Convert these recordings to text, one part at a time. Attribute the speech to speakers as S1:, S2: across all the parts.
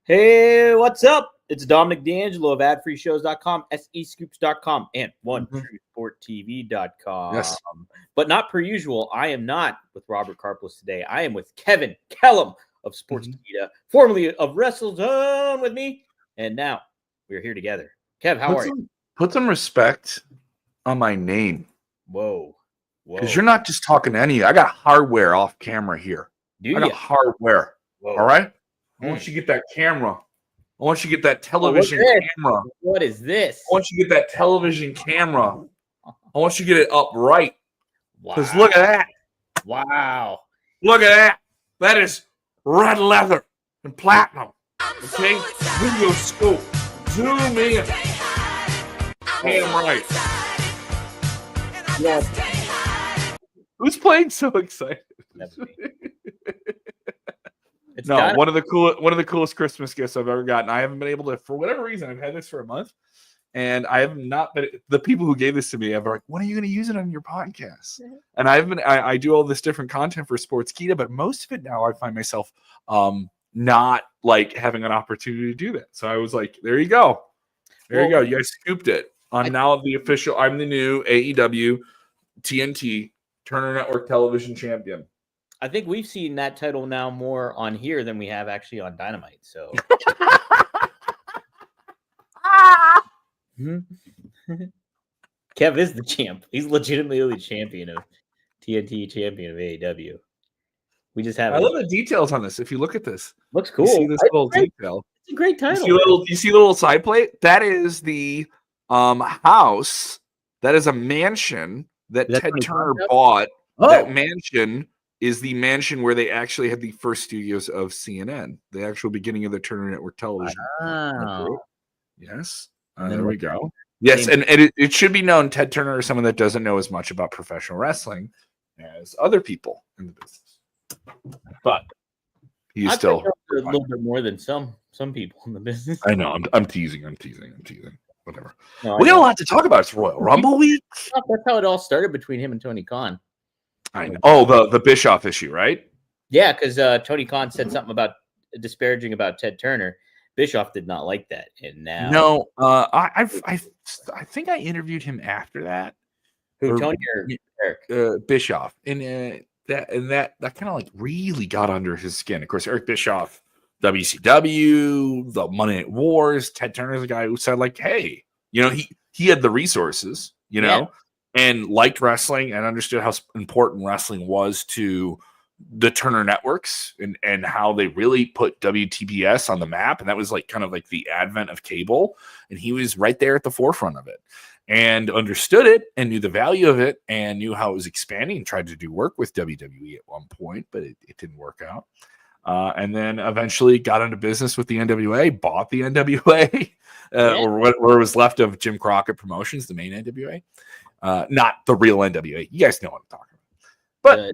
S1: Hey, what's up? It's Dominic D'Angelo of adfreeshows.com, SEScoops.com, and OneTrueSportTV.com.
S2: Yes.
S1: But not per usual. I am not with Robert Karplis today. I am with Kevin Kellum of Sportskeeda, formerly of WrestleZone with me. And now we're here together. Kev, how are you?
S2: Put some respect on my name.
S1: Whoa.
S2: Because you're not just talking to any. I got hardware off camera here.
S1: Do
S2: I got
S1: you?
S2: hardware.
S1: Whoa.
S2: All right? I want you to get that camera. I want you to get that television camera.
S1: What is this?
S2: I want you to get that television camera. I want you to get it upright. Because
S1: Wow.
S2: look at that.
S1: Wow.
S2: Look at that. That is red leather and platinum. Okay? Video scope. Zoom in. Damn right.
S1: Yes.
S2: Who's playing so excited?
S1: It's
S2: No, one of the coolest Christmas gifts I've ever gotten. I haven't been able to, for whatever reason, I've had this for a month, and I have not been. The people who gave this to me have been like, "When are you going to use it on your podcast?" And I do all this different content for Sportskeeda, but most of it now I find myself not like having an opportunity to do that. So I was like, "There you go, you go. You guys scooped it." I'm now the official. I'm the new AEW TNT Turner Network Television Champion.
S1: I think we've seen that title now more on here than we have actually on Dynamite. So, Kev is the champ. He's legitimately the champion of TNT, champion of AEW. We just have.
S2: I love the details on this. If you look at this,
S1: looks cool.
S2: You see this little detail.
S1: It's a great title.
S2: You see the little side plate? That is the house. That is a mansion that Ted Turner bought. Oh. That mansion is the mansion where they actually had the first studios of CNN, the actual beginning of the Turner Network Television.
S1: Wow.
S2: Yes. There we go. Yes, and it should be known Ted Turner is someone that doesn't know as much about professional wrestling as other people in the business. But he's still
S1: a little bit more than some people in the business.
S2: I know. I'm teasing. Whatever. No, we got a lot to talk about. It's Royal Rumble week.
S1: That's how it all started between him and Tony Khan.
S2: I know. Oh, the Bischoff issue, right?
S1: Yeah, because Tony Khan said something about disparaging about Ted Turner. Bischoff did not like that, and now
S2: I think I interviewed him after that.
S1: Who, Tony or
S2: Eric? Bischoff, and that kind of like really got under his skin. Of course, Eric Bischoff, WCW, the Monday Night Wars. Ted Turner's a guy who said like, hey, he had the resources, and liked wrestling and understood how important wrestling was to the Turner networks and how they really put WTBS on the map. And that was like kind of like the advent of cable. And he was right there at the forefront of it and understood it and knew the value of it and knew how it was expanding and tried to do work with WWE at one point, but it didn't work out. And then eventually got into business with the NWA, bought the NWA, or what was left of Jim Crockett Promotions, the main NWA. Not the real NWA. You guys know what I'm talking about. But,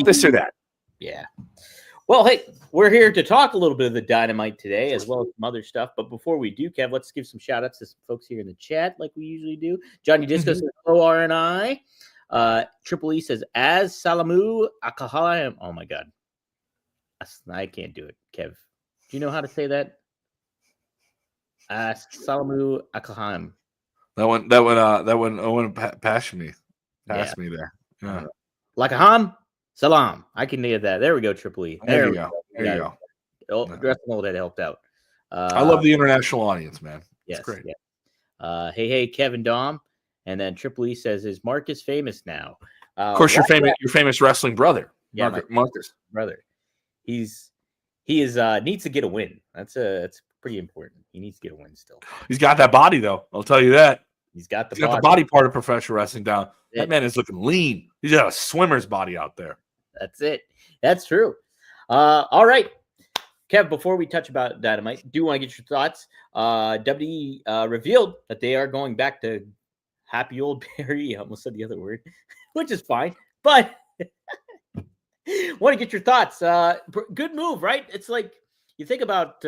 S2: this or that.
S1: Yeah. Well, hey, we're here to talk a little bit of the Dynamite today, as well as some other stuff. But before we do, Kev, let's give some shout-outs to some folks here in the chat, like we usually do. Johnny Disco says, hello, RNI. Triple E says, as Salamu Akahaim. Oh, my God. I can't do it, Kev. Do you know how to say that? Salamu Akahaim.
S2: That one passed me. Passed me there. Yeah.
S1: Lakaham, salam. I can hear that. There we go, Triple E.
S2: There you go. There you go.
S1: Dressing old that helped out.
S2: I love the international audience, man.
S1: Yes,
S2: it's great.
S1: Yeah. Hey, Kevin Dom. And then Triple E says, is Marcus famous now?
S2: Of course, your famous wrestling brother.
S1: Yeah,
S2: Marcus.
S1: Brother. He needs to get a win. That's pretty important. He needs to get a win still.
S2: He's got that body, though. I'll tell you that.
S1: He's got the
S2: body part of professional wrestling down. That man is looking lean. He's got a swimmer's body out there.
S1: That's it. That's true. All right. Kev, before we touch about Dynamite, do want to get your thoughts. WWE revealed that they are going back to happy old Barry. I almost said the other word, which is fine. But want to get your thoughts. Good move, right? It's like you think about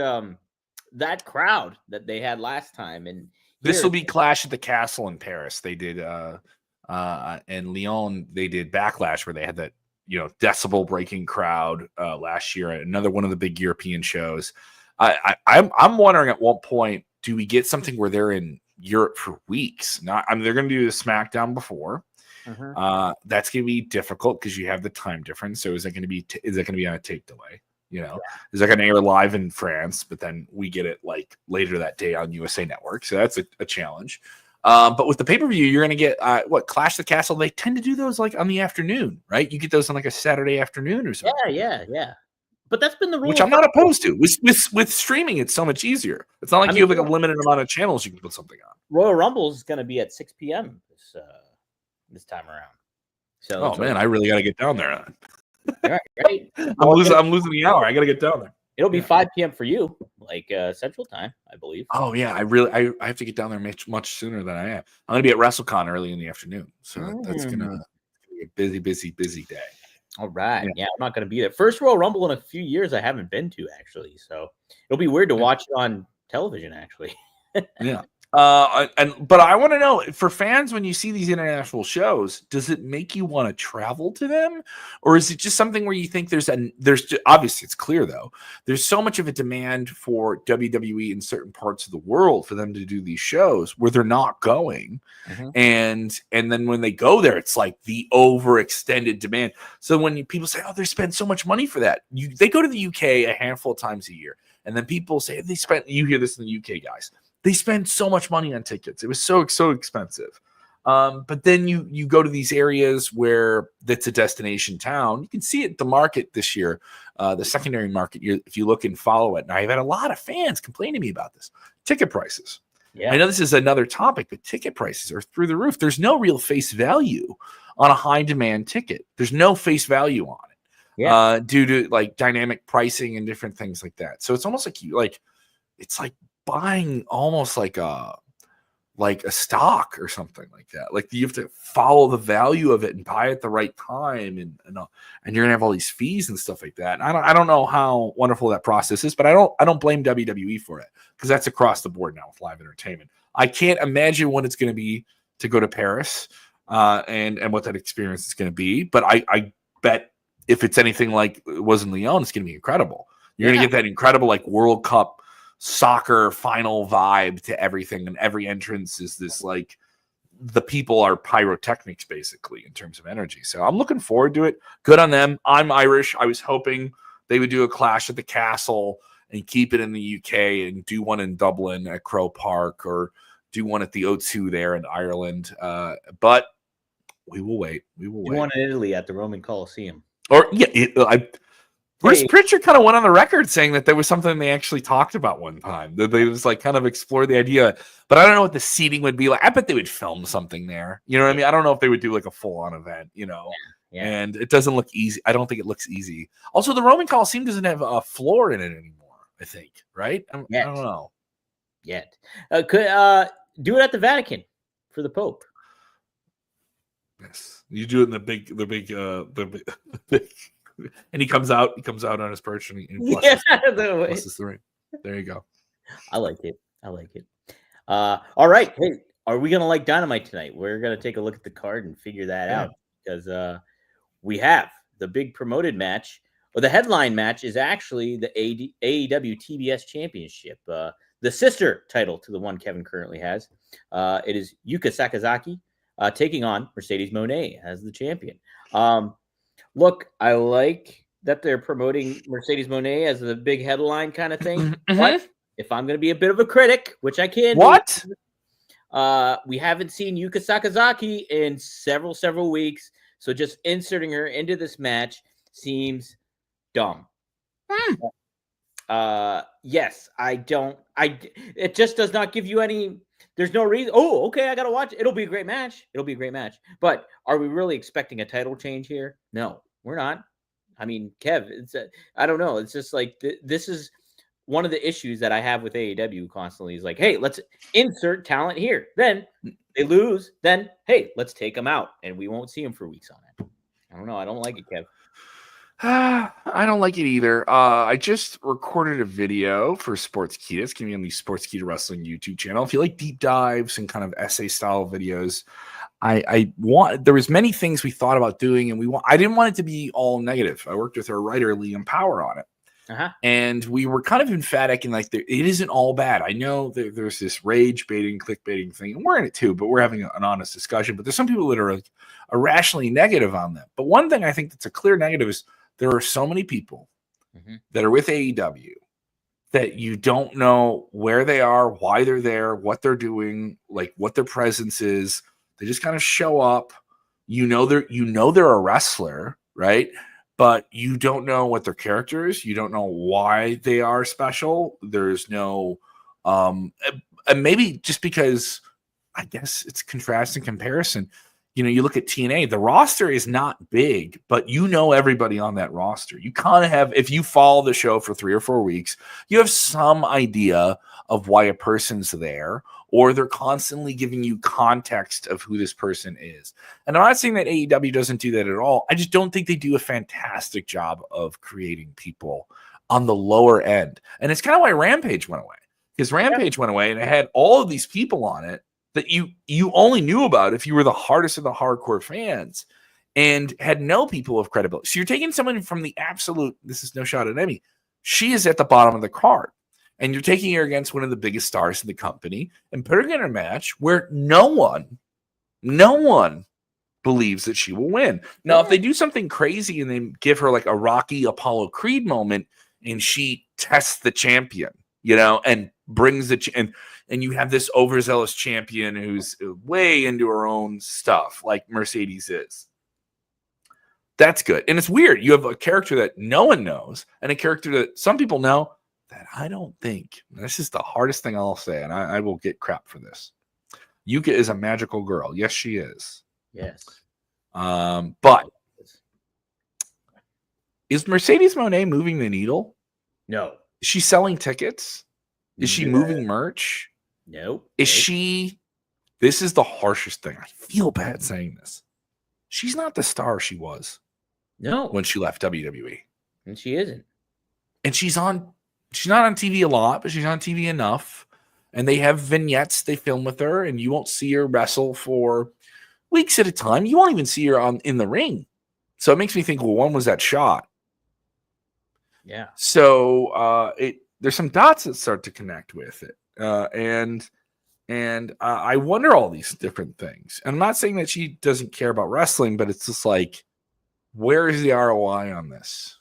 S1: that crowd that they had last time, and
S2: this will be Clash at the Castle in Paris. They did, and Lyon, they did Backlash where they had that decibel breaking crowd last year. Another one of the big European shows. I'm wondering at what point do we get something where they're in Europe for weeks? Not, I mean, they're going to do the SmackDown before. That's going to be difficult because you have the time difference. So is it going to be on a tape delay? You know, is that going to air live in France, but then we get it like later that day on USA Network? So that's a challenge. But with the pay-per-view, you're going to get Clash of the Castle. They tend to do those like on the afternoon, right? You get those on like a Saturday afternoon or something.
S1: Yeah. But that's been the rule.
S2: Which I'm not opposed to. With streaming, it's so much easier. It's not like you have like a limited amount of channels you can put something on.
S1: Royal Rumble is going to be at 6 p.m. this time around. So,
S2: oh man, I really got to get down there.
S1: Right.
S2: I'm losing the hour. I got to get down there.
S1: It'll be 5 p.m. for you, like Central Time, I believe.
S2: Oh yeah, I have to get down there much sooner than I am. I'm gonna be at WrestleCon early in the afternoon, so that's gonna be a busy day.
S1: All right, yeah, I'm not gonna be there. First Royal Rumble in a few years I haven't been to actually, so it'll be weird to watch it on television actually.
S2: Yeah. But I want to know, for fans, when you see these international shows, does it make you want to travel to them, or is it just something where you think there's obviously it's clear though, there's so much of a demand for WWE in certain parts of the world for them to do these shows where they're not going, and then when they go there, it's like the overextended demand. So when people say, "Oh, they spend so much money for that," they go to the UK a handful of times a year, and then people say they spent. You hear this in the UK guys. They spend so much money on tickets. It was so expensive. But then you go to these areas where that's a destination town. You can see it, the market this year, the secondary market. If you look and follow it, and I've had a lot of fans complain to me about this. Ticket prices. Yeah. I know this is another topic, but ticket prices are through the roof. There's no real face value on a high demand ticket. There's no face value on it due to like dynamic pricing and different things like that. So it's almost like it's like buying almost like a stock or something like that. Like you have to follow the value of it and buy at the right time, and you're gonna have all these fees and stuff like that. And I don't know how wonderful that process is, but I don't blame WWE for it, because that's across the board now with live entertainment. I can't imagine what it's gonna be to go to Paris and what that experience is gonna be, but I bet if it's anything like it was in Lyon, it's gonna be incredible. You're gonna get that incredible like World Cup soccer final vibe to everything, and every entrance is this like the people are pyrotechnics basically in terms of energy. So I'm looking forward to it. Good on them. I'm Irish. I was hoping they would do a Clash at the Castle and keep it in the UK and do one in Dublin at Crow Park, or do one at the O2 there in Ireland. But we will wait. We will wait.
S1: One in Italy at the Roman Coliseum.
S2: Or Bruce Pritchard kind of went on the record saying that there was something they actually talked about one time. That they was like kind of explore the idea, but I don't know what the seating would be like. I bet they would film something there. You know what I mean? I don't know if they would do like a full-on event, you know. Yeah. And it doesn't look easy. I don't think it looks easy. Also, the Roman Coliseum doesn't have a floor in it anymore, I think, right? I don't know.
S1: Yet. Could do it at the Vatican for the Pope.
S2: Yes. You do it in the big and he comes out on his perch and he blesses the ring. There you go.
S1: I like it. All right. Hey, are we gonna like Dynamite tonight? We're gonna take a look at the card and figure that out, because we have the big promoted match, or the headline match is actually the AEW TBS Championship, the sister title to the one Kevin currently has. It is Yuka Sakazaki taking on Mercedes Mone as the champion. Look, I like that they're promoting Mercedes Mone as the big headline kind of thing. But if I'm going to be a bit of a critic, which I can, we haven't seen Yuka Sakazaki in several weeks, so just inserting her into this match seems dumb. Yes, I don't. It just does not give you any. There's no reason. Oh, okay, I gotta watch it. It'll be a great match. But are we really expecting a title change here? No, we're not. I mean, Kev, I don't know. It's just like this is one of the issues that I have with AEW constantly. Is like, hey, let's insert talent here. Then they lose. Then hey, let's take them out, and we won't see them for weeks on it. I don't know. I don't like it, Kev.
S2: I don't like it either. I just recorded a video for Sportskeeda. It's going to be on the Sportskeeda Wrestling YouTube channel. If you like deep dives and kind of essay style videos, there was many things we thought about doing, and I didn't want it to be all negative. I worked with our writer Liam Power on it, And we were kind of emphatic and like, it isn't all bad. I know there's this rage baiting, clickbaiting thing, and we're in it too, but we're having an honest discussion. But there's some people that are like irrationally negative on them. But one thing I think that's a clear negative is there are so many people that are with AEW that you don't know where they are, why they're there, what they're doing, like what their presence is. They just kind of show up. They're a wrestler, right? But you don't know what their character is. You don't know why they are special. There's no, and maybe just because I guess it's contrast and comparison. You look at TNA, the roster is not big, but everybody on that roster. You kind of have, if you follow the show for 3 or 4 weeks, you have some idea of why a person's there, or they're constantly giving you context of who this person is. And I'm not saying that AEW doesn't do that at all. I just don't think they do a fantastic job of creating people on the lower end. And it's kind of why Rampage went away, because Rampage went away and it had all of these people on it that you only knew about if you were the hardest of the hardcore fans and had no people of credibility. So you're taking someone from the absolute, this is no shot at Emmy, she is at the bottom of the card. And you're taking her against one of the biggest stars in the company and putting her in a match where no one believes that she will win. Now, if they do something crazy and they give her like a Rocky Apollo Creed moment and she tests the champion, and brings and you have this overzealous champion who's way into her own stuff, like Mercedes is. That's good. And it's weird. You have a character that no one knows and a character that some people know that I don't think. This is the hardest thing I'll say, and I will get crap for this. Yuka is a magical girl. Yes, she is.
S1: Yes.
S2: But is Mercedes Mone moving the needle?
S1: No.
S2: Is she selling tickets? Is she moving merch?
S1: No.
S2: Is she? This is the harshest thing. I feel bad saying this. She's not the star she was.
S1: No.
S2: When she left WWE.
S1: And she isn't.
S2: And she's not on TV a lot, but she's on TV enough. And they have vignettes they film with her, and you won't see her wrestle for weeks at a time. You won't even see her in the ring. So it makes me think, well, when was that shot?
S1: Yeah.
S2: So there's some dots that start to connect with it. And I wonder all these different things. And I'm not saying that she doesn't care about wrestling, but it's just like, where is the ROI on this?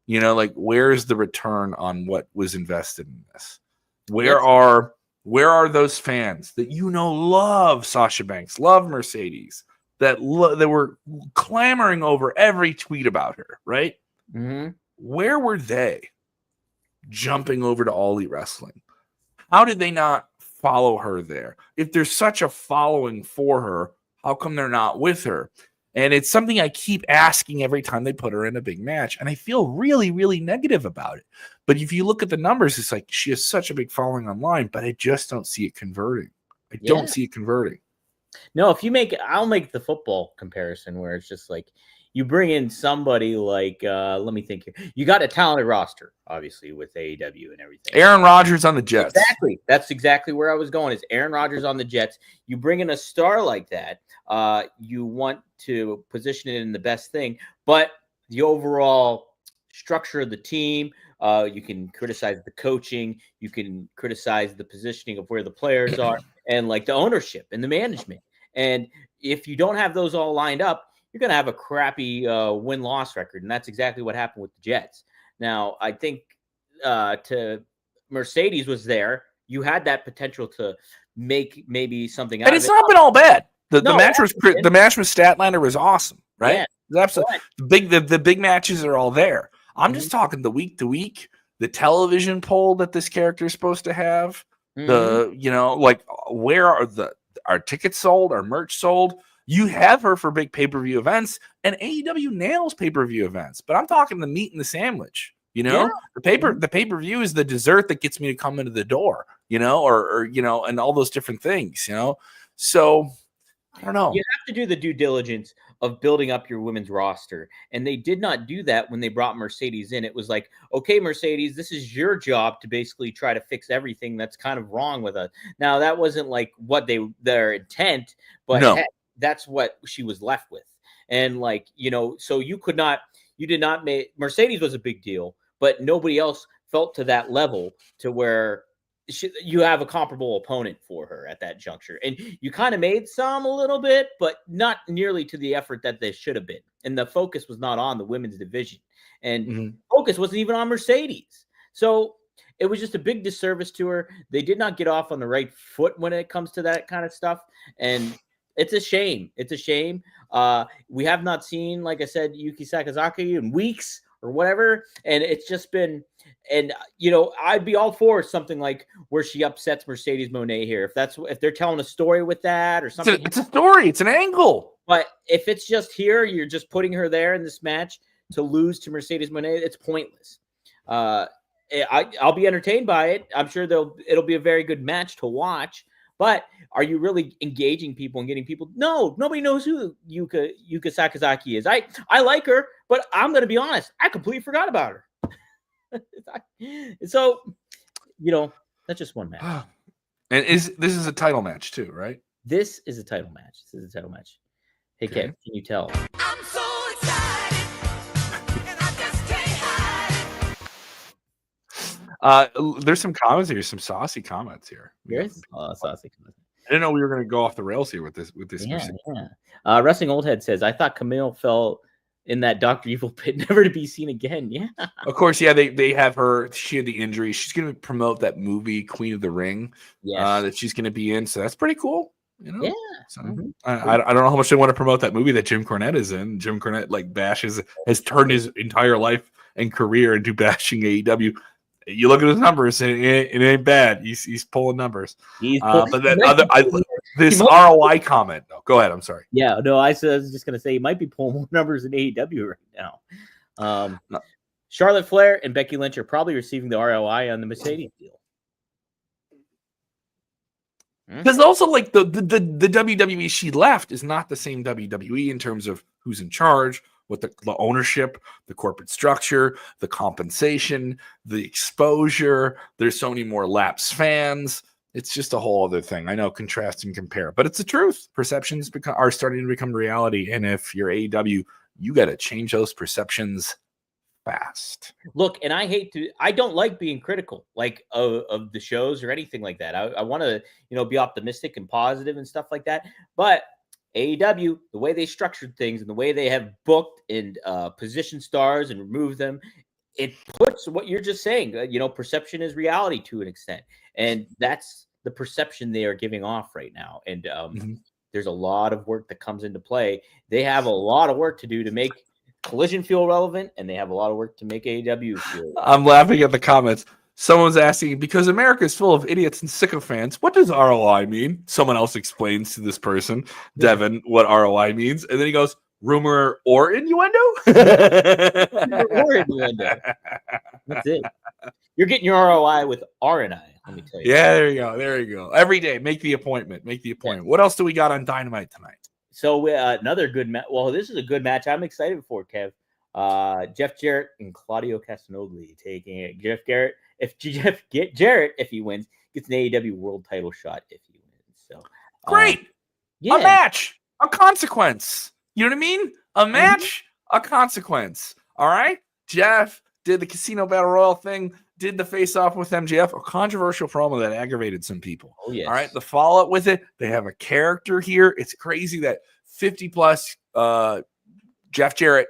S2: Where is the return on what was invested in this? Where are those fans that love Sasha Banks, love Mercedes, that were clamoring over every tweet about her, right?
S1: Mm-hmm.
S2: Where were they jumping over to All Elite Wrestling? How did they not follow her there? If there's such a following for her, how come they're not with her? And it's something I keep asking every time they put her in a big match. And I feel really, really negative about it. But if you look at the numbers, it's like she has such a big following online, but I just don't see it converting. I don't see it converting.
S1: No, I'll make the football comparison where it's just like you bring in somebody like, let me think here. You got a talented roster, obviously, with AEW and everything.
S2: Aaron Rodgers on the Jets.
S1: Exactly. That's exactly where I was going, is Aaron Rodgers on the Jets. You bring in a star like that. You want to position it in the best thing, but the overall structure of the team, you can criticize the coaching, you can criticize the positioning of where the players are, and like the ownership and the management. And if you don't have those all lined up, you're going to have a crappy win-loss record. And that's exactly what happened with the Jets. Now, I think to Mercedes was there. You had that potential to make maybe something out of it.
S2: And it's not been all bad. The match with Statlander was awesome, right?
S1: Yeah,
S2: absolutely. The big matches are all there. I'm just talking the week to week, the television poll that this character is supposed to have. Where are our tickets sold, our merch sold? You have her for big pay-per-view events, and AEW nails pay-per-view events. But I'm talking the meat and the sandwich. The pay-per-view is the dessert that gets me to come into the door. Or and all those different things. So I don't know.
S1: You have to do the due diligence of building up your women's roster. And they did not do that when they brought Mercedes in. It was like, okay, Mercedes, this is your job to basically try to fix everything that's kind of wrong with us. Now, that wasn't like what their intent, but heck, that's what she was left with. And so you did not make Mercedes was a big deal, but nobody else felt to that level to where you have a comparable opponent for her at that juncture. And you kind of made some a little bit, but not nearly to the effort that they should have been. And the focus was not on the women's division, and focus wasn't even on Mercedes. So it was just a big disservice to her. They did not get off on the right foot when it comes to that kind of stuff. And it's a shame. It's a shame. We have not seen, like I said, Yuki Sakazaki in weeks or whatever. And it's just been, and I'd be all for something like where she upsets Mercedes Mone here. If they're telling a story with that or something.
S2: It's a story. It's an angle.
S1: But if it's just here, you're just putting her there in this match to lose to Mercedes Mone, it's pointless. I'll be entertained by it. I'm sure it'll be a very good match to watch. But are you really engaging people and getting people? No, nobody knows who Yuka Sakazaki is. I like her, but I'm going to be honest. I completely forgot about her. So, that's just one match.
S2: And this is a title match too, right?
S1: This is a title match. Hey, okay. Kev, can you tell? I'm so excited, and I just can't
S2: hide it. There's some comments here, some saucy comments here.
S1: There's saucy comments.
S2: I didn't know we were going to go off the rails here with this.
S1: Yeah. Wrestling Old Head says, I thought Camille fell in that Dr. Evil pit, never to be seen again. Yeah.
S2: Of course, yeah, they have her. She had the injury. She's going to promote that movie, Queen of the Ring, that she's going to be in. So that's pretty cool.
S1: Yeah.
S2: So, I don't know how much they want to promote that movie that Jim Cornette is in. Jim Cornette has turned his entire life and career into bashing AEW. You look at his numbers, and it ain't bad. He's pulling numbers. But that this ROI comment. No, go ahead. I'm sorry.
S1: Yeah, no, I was just gonna say he might be pulling more numbers in AEW right now. No. Charlotte Flair and Becky Lynch are probably receiving the ROI on the Mercedes deal.
S2: Because also, like the WWE she left is not the same WWE in terms of who's in charge, what the ownership, the corporate structure, the compensation, the exposure. There's so many more lapsed fans. It's just a whole other thing. I know, contrast and compare, but it's the truth. Perceptions are starting to become reality, and if you're AEW, you got to change those perceptions fast.
S1: Look, and I don't like being critical, like of the shows or anything like that. I want to, be optimistic and positive and stuff like that. But AEW, the way they structured things and the way they have booked and positioned stars and removed them, it puts what you're just saying. Perception is reality to an extent, and that's the perception they are giving off right now. And there's a lot of work that comes into play. They have a lot of work to do to make Collision feel relevant, and they have a lot of work to make AEW feel relevant.
S2: I'm laughing at the comments. Someone's asking, because America is full of idiots and sycophants, what does ROI mean? Someone else explains to this person, Devin, what ROI means. And then he goes, rumor or innuendo?
S1: Or innuendo. That's it. You're getting your ROI with R&I, let me tell you.
S2: Yeah, there you go. Every day, make the appointment. Yeah. What else do we got on Dynamite tonight?
S1: So another good match. Well, this is a good match I'm excited for, Kev. Jeff Jarrett and Claudio Castagnoli taking it. Jeff Jarrett, if he wins, gets an AEW world title shot if he wins. So
S2: great. A match, a consequence. You know what I mean? A match, a consequence. All right. Jeff did the Casino Battle Royal thing, did the face-off with MJF, a controversial promo that aggravated some people.
S1: Oh, yes.
S2: All right, the follow-up with it, they have a character here. It's crazy that 50-plus Jeff Jarrett,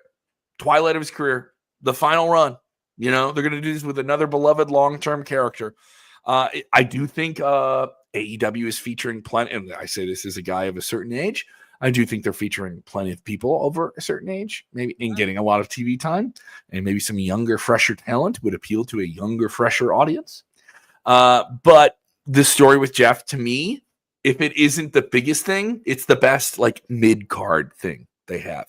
S2: twilight of his career, the final run, they're going to do this with another beloved long-term character. I do think AEW is featuring plenty, and I say this as a guy of a certain age, I do think they're featuring plenty of people over a certain age, maybe in getting a lot of TV time, and maybe some younger, fresher talent would appeal to a younger, fresher audience. But the story with Jeff, to me, if it isn't the biggest thing, it's the best mid-card thing they have.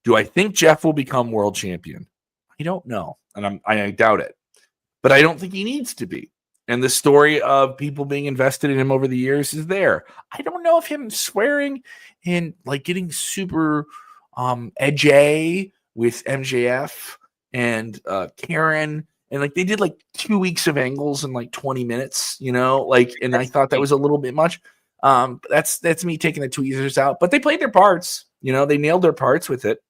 S2: Do I think Jeff will become world champion? I don't know, and I doubt it. But I don't think he needs to be. And the story of people being invested in him over the years is there. I don't know if him swearing and getting super edgy with MJF and Karen, and they did 2 weeks of angles in 20 minutes, and I thought that was a little bit much. That's me taking the tweezers out, but they played their parts, they nailed their parts with it.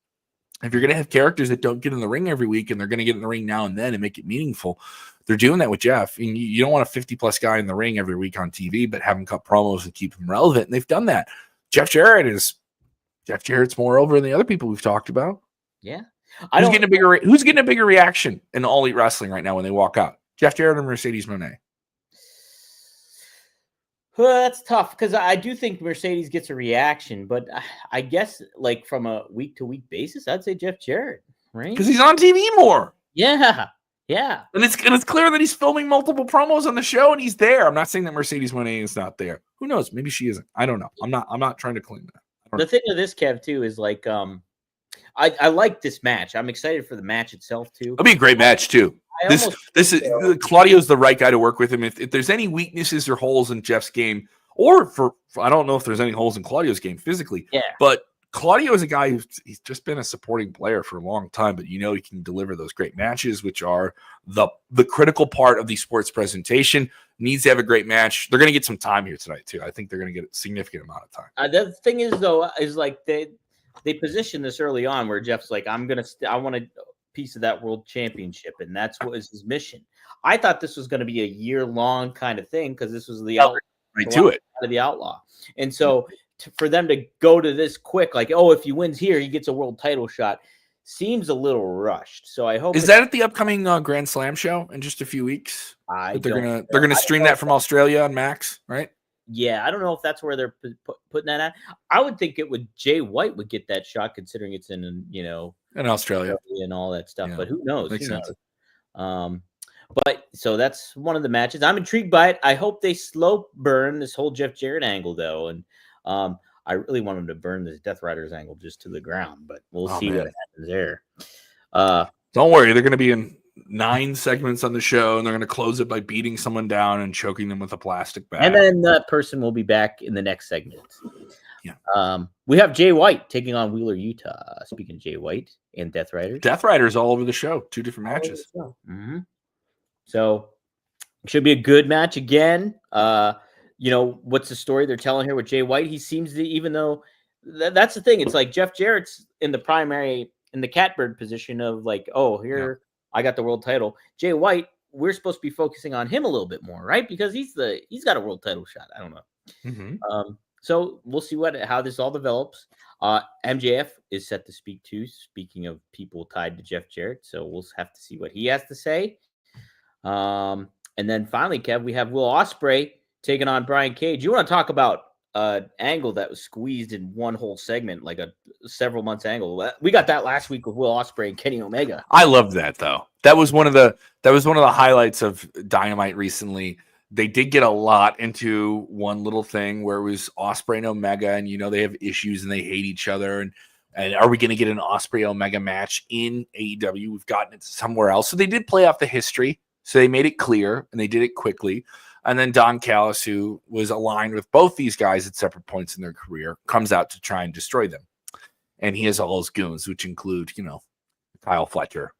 S2: If you're going to have characters that don't get in the ring every week and they're going to get in the ring now and then and make it meaningful, they're doing that with Jeff. And you don't want a 50-plus guy in the ring every week on TV, but have him cut promos and keep him relevant. And they've done that. Jeff Jarrett's more over than the other people we've talked about.
S1: Yeah.
S2: Who's getting a bigger reaction in All Elite Wrestling right now when they walk out? Jeff Jarrett or Mercedes Mone?
S1: Well, that's tough because I do think Mercedes gets a reaction, but I guess like from a week-to-week basis, I'd say Jeff Jarrett, right?
S2: Because he's on TV more.
S1: Yeah.
S2: And it's clear that he's filming multiple promos on the show and he's there. I'm not saying that Mercedes Mone is not there. Who knows? Maybe she isn't. I don't know. I'm not trying to claim that.
S1: The thing with this, Kev, too, is like I like this match. I'm excited for the match itself too.
S2: It'll be a great match too. Claudio's the right guy to work with him. If there's any weaknesses or holes in Jeff's game, or I don't know if there's any holes in Claudio's game physically.
S1: Yeah.
S2: But Claudio is a guy he's just been a supporting player for a long time, but he can deliver those great matches, which are the critical part of the sports presentation. Needs to have a great match. They're going to get some time here tonight too. I think they're going to get a significant amount of time.
S1: The thing is though, is like they positioned this early on where Jeff's like, I want a piece of that world championship, and that's what was his mission. I thought this was going to be a year-long kind of thing because this was the
S2: out of
S1: the Outlaw, and so for them to go to this quick, like, oh, if he wins here, he gets a world title shot, seems a little rushed. So I hope
S2: that at the upcoming Grand Slam show in just a few weeks. They're gonna stream that from Australia on Max, right?
S1: Yeah, I don't know if that's where they're putting that at. I would think Jay White would get that shot, considering it's in
S2: Australia
S1: and all that stuff. Yeah. But who knows?
S2: Makes sense.
S1: But so that's one of the matches. I'm intrigued by it. I hope they slow burn this whole Jeff Jarrett angle, though, and I really want them to burn this Death Riders angle just to the ground. But we'll see what happens there.
S2: Don't worry, they're going to be in 9 segments on the show, and they're going to close it by beating someone down and choking them with a plastic bag.
S1: And then that person will be back in the next segment.
S2: Yeah.
S1: We have Jay White taking on Wheeler Utah. Speaking of Jay White and Death Riders.
S2: Death Riders all over the show. 2 different matches.
S1: Mm-hmm. So it should be a good match again. What's the story they're telling here with Jay White? He seems to, even though that's the thing. It's like Jeff Jarrett's in the catbird position of like, oh, here I got the world title. Jay White, we're supposed to be focusing on him a little bit more, right? Because he's got a world title shot. I don't know.
S2: Mm-hmm.
S1: So we'll see how this all develops. MJF is set to speak too. Speaking of people tied to Jeff Jarrett, so we'll have to see what he has to say. And then finally, Kev, we have Will Ospreay taking on Brian Cage. You want to talk about an angle that was squeezed in one whole segment, like a several months angle. We got that last week with Will Ospreay and Kenny Omega.
S2: I loved that though. That was one of the highlights of Dynamite recently. They did get a lot into one little thing where it was Ospreay and Omega, and they have issues and they hate each other. And are we going to get an Ospreay Omega match in AEW? We've gotten it somewhere else. So they did play off the history. So they made it clear and they did it quickly. And then Don Callis, who was aligned with both these guys at separate points in their career, comes out to try and destroy them. And he has all his goons, which include, Kyle Fletcher,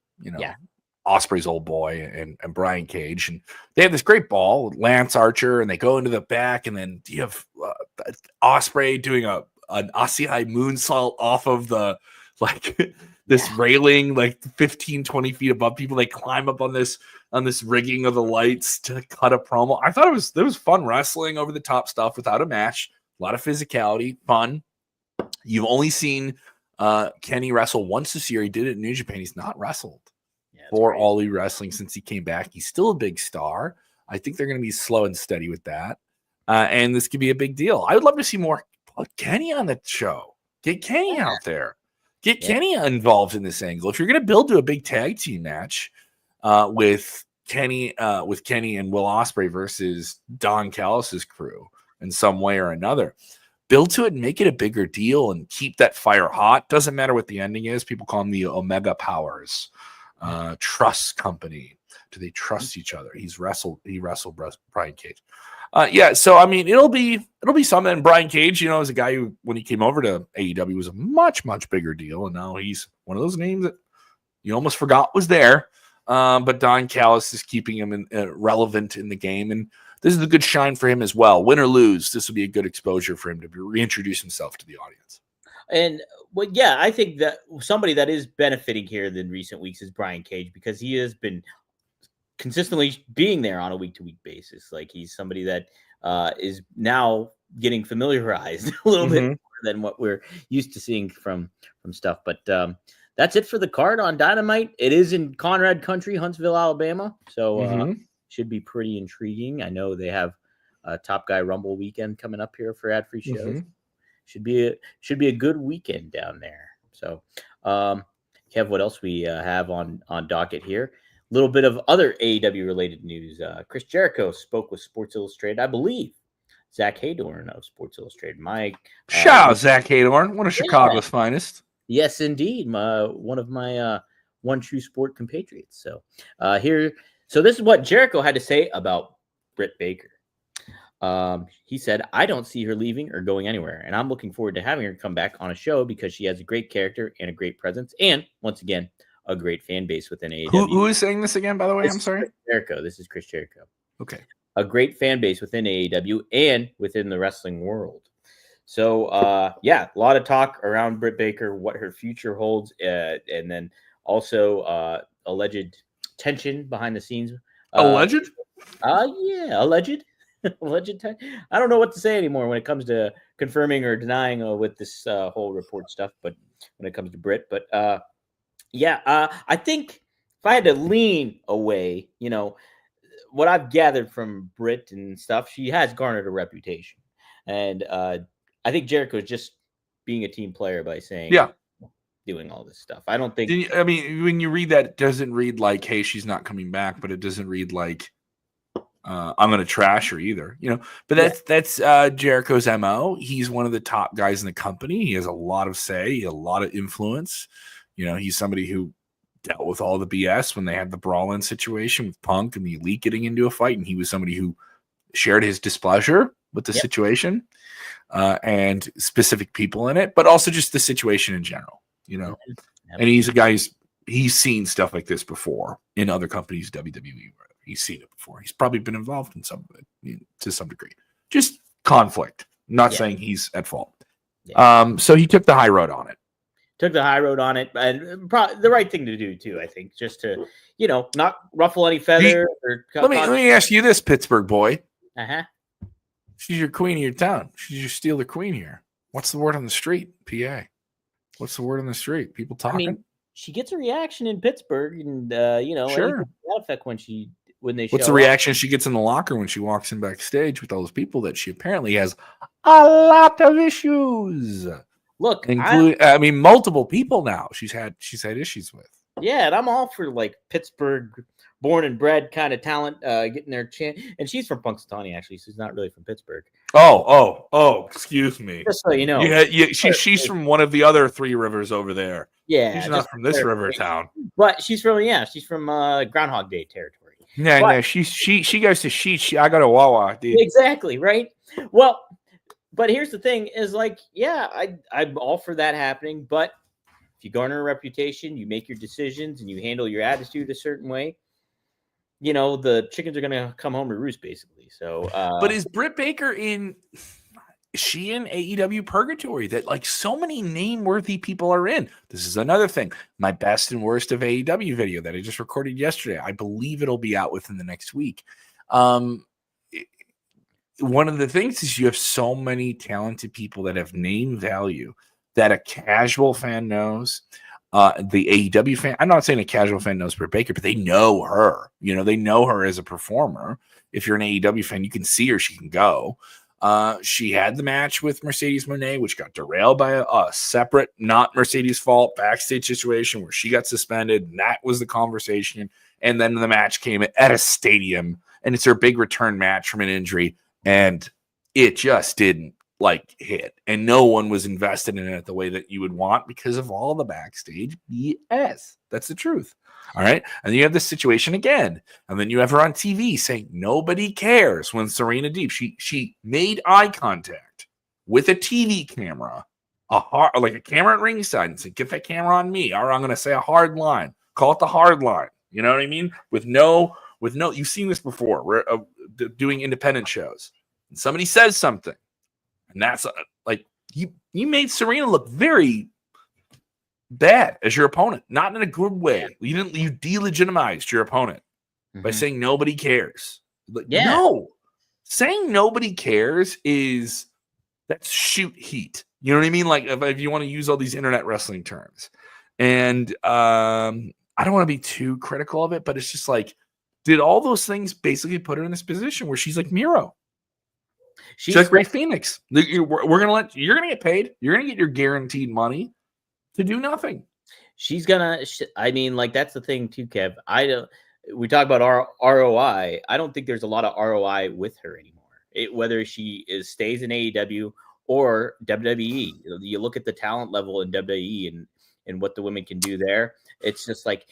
S2: Ospreay's old boy and Brian Cage. And they have this great ball with Lance Archer, and they go into the back, and then you have Ospreay doing an Asai moonsault off of the, this railing, 15, 20 feet above people. They climb up on this rigging of the lights to cut a promo. I thought it was fun wrestling, over the top stuff without a match. A lot of physicality, fun. You've only seen Kenny wrestle once this year. He did it in New Japan. He's not wrestled for All Elite Wrestling since he came back. He's still a big star. I think they're going to be slow and steady with that. And this could be a big deal. I would love to see more Kenny on the show. Get Kenny out there. Get Kenny involved in this angle. If you're going to build to a big tag team match with Kenny and Will Ospreay versus Don Callis' crew in some way or another, build to it and make it a bigger deal and keep that fire hot. Doesn't matter what the ending is. People call them the Omega Powers. Trust company. Do they trust each other? He wrestled Brian Cage. So I mean, it'll be something. Brian Cage, is a guy who, when he came over to AEW, was a much, much bigger deal, and now he's one of those names that you almost forgot was there. But Don Callis is keeping him relevant in the game, and this is a good shine for him as well. Win or lose, this will be a good exposure for him to reintroduce himself to the audience.
S1: And well, yeah, I think that somebody that is benefiting here in recent weeks is Brian Cage because he has been consistently being there on a week to week basis. Like he's somebody that is now getting familiarized a little bit
S2: Mm-hmm.
S1: more than what we're used to seeing from stuff. But that's it for the card on Dynamite. It is in Conrad Country, Huntsville, Alabama. So
S2: Mm-hmm.
S1: should be pretty intriguing. I know they have a Top Guy Rumble weekend coming up here for ad free shows.
S2: Mm-hmm.
S1: Should be a good weekend down there. So, Kev, what else we have on docket here? A little bit of other AEW related news. Chris Jericho spoke with Sports Illustrated, I believe. Zach Haydorn of Sports Illustrated.
S2: Shout out Zach Haydorn, one of
S1: Yeah.
S2: Chicago's finest.
S1: Yes, indeed. One of my one true sport compatriots. So so this is what Jericho had to say about Britt Baker. He said, I don't see her leaving or going anywhere, and I'm looking forward to having her come back on a show because she has a great character and a great presence, and once again, a great fan base within AEW.
S2: Who is saying this again, by the way? I'm sorry.
S1: This is Chris Jericho.
S2: Okay.
S1: A great fan base within AEW and within the wrestling world. So, yeah, a lot of talk around Britt Baker, what her future holds, and then also alleged tension behind the scenes.
S2: Alleged?
S1: Yeah, alleged. Alleged. I don't know what to say anymore when it comes to confirming or denying with this whole report stuff. But when it comes to Britt, but yeah, I think if I had to lean away, what I've gathered from Britt and stuff, she has garnered a reputation, and I think Jericho is just being a team player by saying, doing all this stuff. I don't think.
S2: I mean, when you read that, it doesn't read like, "Hey, she's not coming back," but it doesn't read like, "I'm going to trash her" either. But that's Jericho's MO. He's one of the top guys in the company. He has a lot of say, a lot of influence. He's somebody who dealt with all the BS when they had the brawl-in situation with Punk and the Elite getting into a fight, and he was somebody who shared his displeasure with the situation and specific people in it, but also just the situation in general. And he's a guy he's seen stuff like this before in other companies, WWE. He's seen it before. He's probably been involved in some of it to some degree. Just conflict. Not saying he's at fault. So he took the high road on it.
S1: And the right thing to do too, I think, just to not ruffle any feathers.
S2: Let me ask you this, Pittsburgh boy.
S1: She's
S2: your queen of your town. She's your steal the queen here. What's the word on the street, PA? What's the word on the street? People talking.
S1: I mean, she gets a reaction in Pittsburgh, and
S2: sure.
S1: That effect when they.
S2: What's the reaction she gets in the locker when she walks in backstage with all those people that she apparently has a lot of issues.
S1: Look,
S2: including multiple people now. She's had issues with.
S1: Yeah, and I'm all for like Pittsburgh, born and bred kind of talent getting their chance. And she's from Punxsutawney, actually. She's not really from Pittsburgh.
S2: Oh! Excuse me.
S1: Just so you know,
S2: she's from one of the other three rivers over there.
S1: Yeah,
S2: she's not from this river town.
S1: But she's from Groundhog Day territory.
S2: No, she goes to Sheet. I go to Wawa, dude.
S1: Exactly right. Well, but here's the thing: is like, I'm all for that happening, but if you garner a reputation, you make your decisions, and you handle your attitude a certain way, the chickens are going to come home to roost, basically. So,
S2: but is Britt Baker in AEW purgatory that like so many name-worthy people are in? This is another thing. My best and worst of AEW video that I just recorded yesterday. I believe it'll be out within the next week. One of the things is you have so many talented people that have name value that a casual fan knows. The AEW fan, I'm not saying a casual fan knows Britt Baker, but they know her. They know her as a performer. If you're an AEW fan, you can see her. She can go. She had the match with Mercedes Mone, which got derailed by a separate, not Mercedes' fault, backstage situation where she got suspended. And that was the conversation. And then the match came at a stadium, and it's her big return match from an injury. And it just didn't hit, and no one was invested in it the way that you would want because of all the backstage BS. That's the truth. All right. And then you have this situation again. And then you have her on TV saying nobody cares when Serena Deeb, she made eye contact with a TV camera, a camera at ringside, and said, get that camera on me, or I'm going to say a hard line. Call it the hard line. You know what I mean? With no, you've seen this before. We're doing independent shows. And somebody says something. And that's you made Serena look very bad as your opponent, not in a good way. You delegitimized your opponent by saying nobody cares. Like, no, saying nobody cares that's shoot heat. You know what I mean? Like if you want to use all these internet wrestling terms, and I don't want to be too critical of it, but it's just like, did all those things basically put her in this position where she's like Miro? She's like Ray Phoenix. We're gonna you're gonna get paid. You're gonna get your guaranteed money to do nothing.
S1: She's gonna. I mean, like that's the thing too, Kev. We talk about ROI. I don't think there's a lot of ROI with her anymore. Whether she stays in AEW or WWE, you look at the talent level in WWE and what the women can do there. It's just like,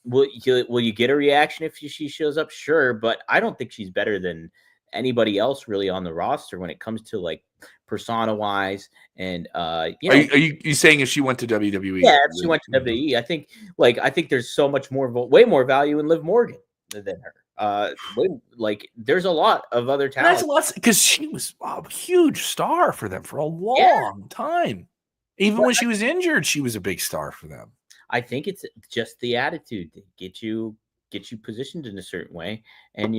S1: will you get a reaction if she shows up? Sure, but I don't think she's better than anybody else really on the roster when it comes to like persona wise. And are
S2: you saying if she went to WWE?
S1: Yeah, if she went to WWE, I think there's so much way more value in Liv Morgan than her. There's a lot of other talent.
S2: That's a lot because she was a huge star for them for a long time. Even when she was injured, she was a big star for them.
S1: I think it's just the attitude to get you positioned in a certain way. And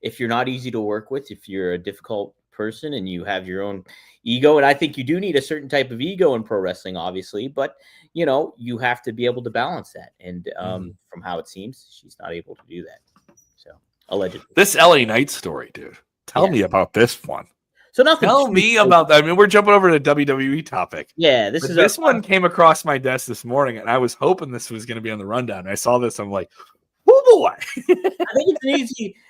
S1: if you're not easy to work with, if you're a difficult person and you have your own ego, and I think you do need a certain type of ego in pro wrestling, obviously, but you have to be able to balance that. And from how it seems, she's not able to do that. So allegedly,
S2: this LA Knight story, dude. Tell me about this one.
S1: So nothing.
S2: Tell me about that. I mean, we're jumping over to WWE topic.
S1: Yeah,
S2: this one came across my desk this morning, and I was hoping this was going to be on the rundown. I saw this, I'm like, oh boy.
S1: I think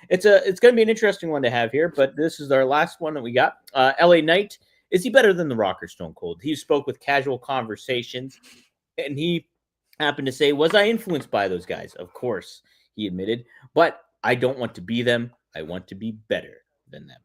S1: it's going to be an interesting one to have here, but this is our last one that we got. LA Knight, is he better than The Rock or Stone Cold? He spoke with Casual Conversations, and he happened to say, was I influenced by those guys? Of course, he admitted, but I don't want to be them. I want to be better than them.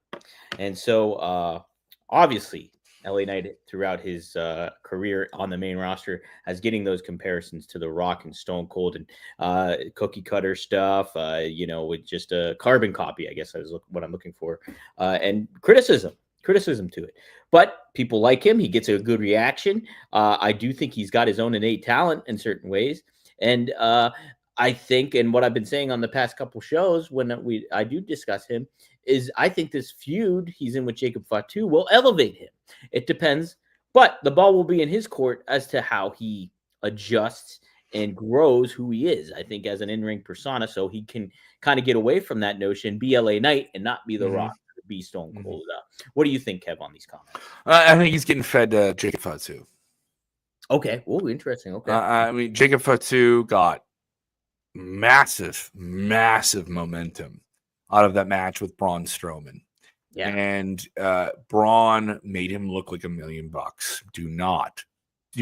S1: And so, obviously, LA Knight throughout his career on the main roster has getting those comparisons to The Rock and Stone Cold and cookie cutter stuff, with just a carbon copy, I guess is what I'm looking for, and criticism to it. But people like him. He gets a good reaction. I do think he's got his own innate talent in certain ways. And I think, and what I've been saying on the past couple shows when I do discuss him, is I think this feud he's in with Jacob Fatu will elevate him. It depends, but the ball will be in his court as to how he adjusts and grows who he is, I think, as an in-ring persona, so he can kind of get away from that notion, be LA Knight and not be The Rock, or be Stone Cold. What do you think, Kev, on these comments?
S2: I think he's getting fed Jacob Fatu.
S1: Okay. Oh, interesting. Okay.
S2: I mean, Jacob Fatu got massive momentum out of that match with Braun Strowman. Yeah. And Braun made him look like $1 million. Do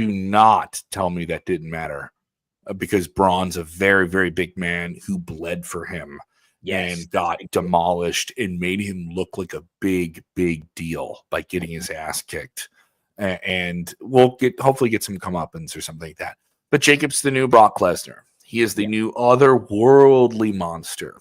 S2: not tell me that didn't matter, because Braun's a very, very big man who bled for him and got demolished and made him look like a big, big deal by getting his ass kicked. And we'll hopefully get some comeuppance or something like that. But Jacob's the new Brock Lesnar. He is the new otherworldly monster.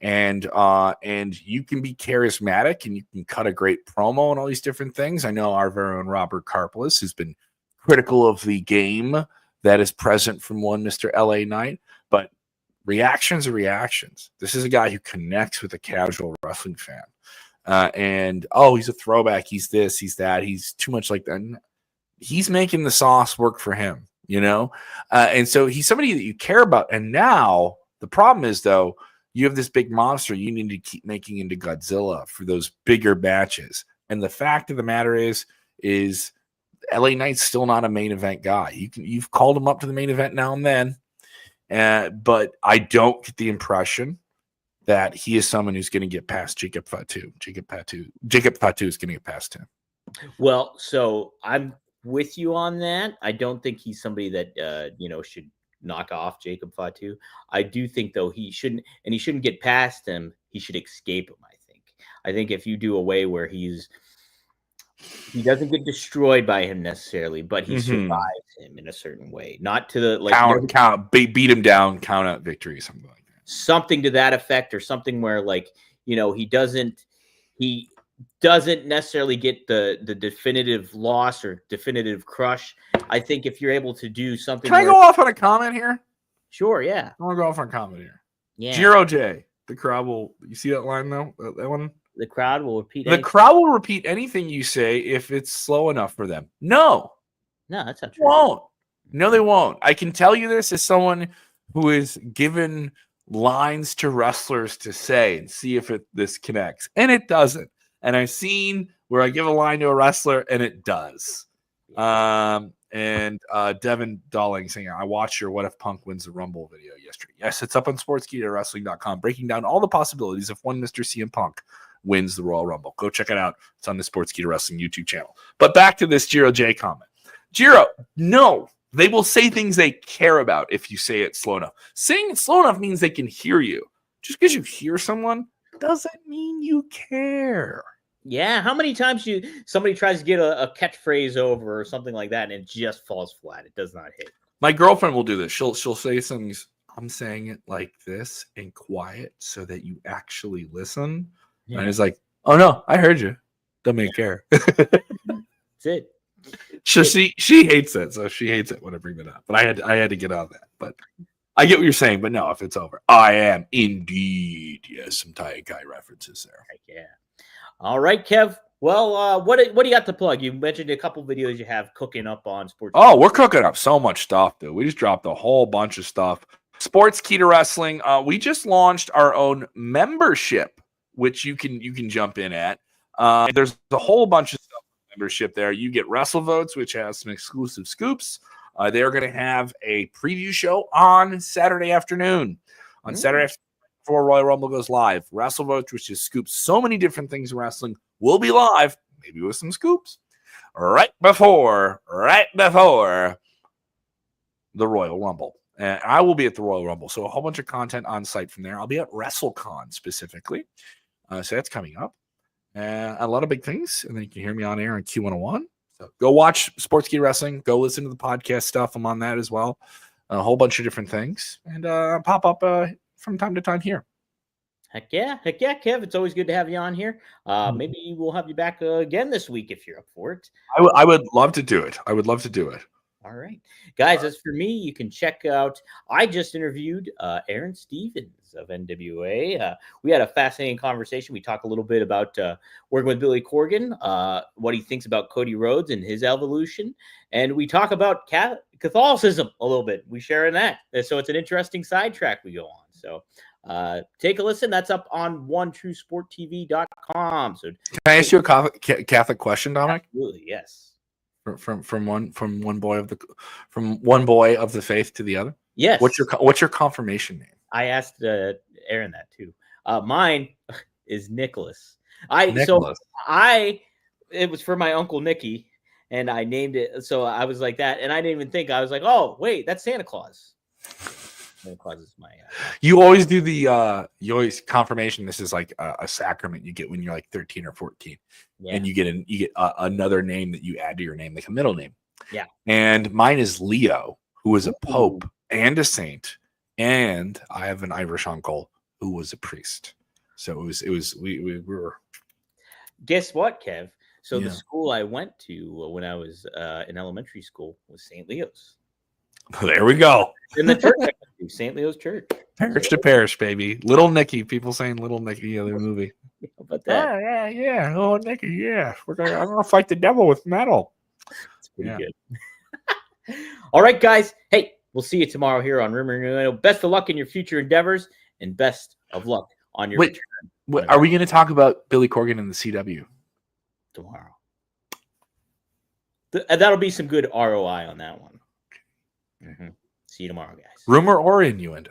S2: And you can be charismatic and you can cut a great promo and all these different things. I know our very own Robert Karplis has been critical of the game that is present from one Mr. LA Knight, but reactions are reactions. This is a guy who connects with a casual wrestling fan. He's a throwback. He's this, he's that. He's too much like that. He's making the sauce work for him, and so he's somebody that you care about. And now the problem is, though, you have this big monster you need to keep making into Godzilla for those bigger matches. And the fact of the matter is LA Knight's still not a main event guy. You've called him up to the main event now and then, but I don't get the impression that he is someone who's going to get past Jacob Fatu. Jacob Fatu is going to get past him.
S1: Well, so I'm with you on that. I don't think he's somebody that should knock off Jacob Fatu. I do think, though, he shouldn't get past him. He should escape him. I think if you do a way where he doesn't get destroyed by him necessarily, but he survives him in a certain way, not to the
S2: beat him down, count out victory, something like that.
S1: Something to that effect, or something where he doesn't necessarily get the definitive loss or definitive crush. I think if you're able to do something,
S2: Can I go off on a comment here?
S1: Sure, yeah,
S2: I want to go off on a comment here.
S1: yeah.
S2: Jiro J, the crowd will. You see that line though? That one.
S1: The crowd will repeat.
S2: The crowd will repeat anything you say if it's slow enough for them. No,
S1: that's not true.
S2: Won't. No, they won't. I can tell you this as someone who is given lines to wrestlers to say and see if this connects, and it doesn't. And I've seen where I give a line to a wrestler and it does. And Devin Dalling saying, I watched your What If Punk Wins the Rumble video yesterday. Yes, it's up on sportsketerwrestling.com, breaking down all the possibilities if one Mr. CM Punk wins the Royal Rumble. Go check it out. It's on the Sportsketer Wrestling YouTube channel. But back to this Jiro J comment. Jiro, no, they will say things they care about if you say it slow enough. Saying it slow enough means they can hear you. Just because you hear someone doesn't mean you care.
S1: Yeah, how many times somebody tries to get a catchphrase over or something like that and it just falls flat? It does not hit.
S2: My girlfriend will do this. She'll say things. I'm saying it like this and quiet so that you actually listen. Yeah. And it's like, oh no, I heard you. Don't make care.
S1: That's it.
S2: So she hates it. So she hates it when I bring it up. But I had to get on that. But I get what you're saying. But no, if it's over, I am indeed. Yes, some Ty Kai references there.
S1: Yeah. All right, Kev. Well, what do you got to plug? You mentioned a couple videos you have cooking up on Sports.
S2: Oh, we're cooking up so much stuff, dude. We just dropped a whole bunch of stuff. Sportsketer Wrestling. We just launched our own membership, which you can jump in at. There's a whole bunch of stuff with membership there. You get Wrestle Votes, which has some exclusive scoops. They are going to have a preview show on Saturday afternoon. Saturday afternoon, before Royal Rumble goes live, Wrestle Votes, which just scoops so many different things in wrestling, will be live, maybe with some scoops, right before the Royal Rumble. And I will be at the Royal Rumble, so a whole bunch of content on site from there. I'll be at WrestleCon specifically, so that's coming up. A lot of big things, and then you can hear me on air on Q101. So go watch Sportsketer Wrestling. Go listen to the podcast stuff. I'm on that as well. A whole bunch of different things, and pop up from time to time here.
S1: Heck yeah, Kev. It's always good to have you on here. Maybe we'll have you back again this week if you're up for it.
S2: I would love to do it.
S1: All right. Guys, as for me, you can check out, I just interviewed Aaron Stevens of NWA. We had a fascinating conversation. We talked a little bit about working with Billy Corgan, what he thinks about Cody Rhodes and his evolution. And we talk about Catholicism a little bit. We share in that. So it's an interesting sidetrack we go on. So take a listen. That's up on OneTrueSportTV.com. So
S2: can I ask you a Catholic question, Dominic?
S1: Absolutely, yes.
S2: From one boy of the faith to the other.
S1: Yes.
S2: What's your confirmation name?
S1: I asked Aaron that too. Mine is Nicholas. It was for my uncle Nicky, and I named it. So I was like that, and I didn't even think. I was like, oh wait, that's Santa Claus. Santa Claus is my.
S2: You always do the confirmation. This is like a sacrament you get when you're like 13 or 14. Yeah. And you get another name that you add to your name, like a middle name.
S1: Yeah.
S2: And mine is Leo, who is a pope and a saint, and I have an Irish uncle who was a priest. So we were.
S1: Guess what, Kev? So the school I went to when I was in elementary school was St. Leo's.
S2: There we go.
S1: In the church, St. Leo's Church.
S2: Parish to parish, baby. Little Nicky. People saying Little Nicky, the movie.
S1: How about that?
S2: Yeah. Little Nicky, yeah. I'm gonna fight the devil with metal.
S1: It's pretty good. All right, guys. Hey, we'll see you tomorrow here on Rumor Innuendo. Best of luck in your future endeavors, and best of luck on your return.
S2: Are we going to talk about Billy Corgan and the CW
S1: tomorrow? That'll be some good ROI on that one. Mm-hmm. See you tomorrow, guys.
S2: Rumor or innuendo?